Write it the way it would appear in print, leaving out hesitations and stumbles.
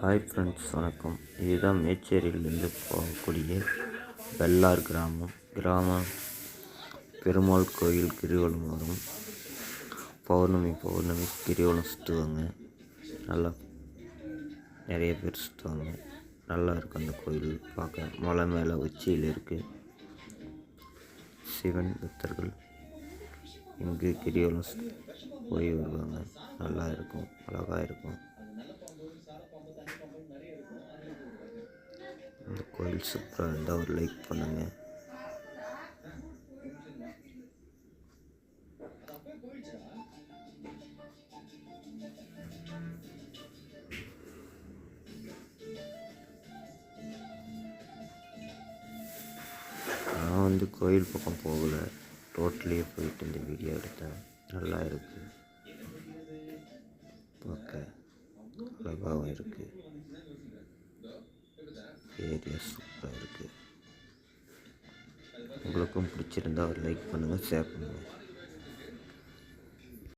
Hi friends, வணக்கம். இதுதான் மேச்சேரியிலேருந்து போகக்கூடிய பெல்லார் கிராமம் பெருமாள் கோயில் கிரிவலம் வரும். பௌர்ணமி கிரிவலம் சுற்றுவாங்க. நல்லா நிறைய பேர் சுற்றுவாங்க. நல்லா இருக்கும் அந்த கோயில் பார்க்க. மலை மேலே உச்சியில் இருக்குது. சிவன் பக்தர்கள் இங்கு கிரிவலம் போய் வருவாங்க. நல்லா இருக்கும், அழகாக இருக்கும். இந்த கோயில் சூப்பராக இருந்தால் ஒரு லைக் பண்ணுங்கள். நான் கோயில் பக்கம் போகலை, ரோட்லேயே போயிட்டு இந்த வீடியோ எடுத்தேன். நல்லா இருக்குது, பார்க்க அழகாகவும் இருக்குது. ஏரியா சூப்பராக இருக்குது. உங்களுக்கும் பிடிச்சிருந்தா ஒரு லைக் பண்ணுங்கள், ஷேர் பண்ணுங்கள்.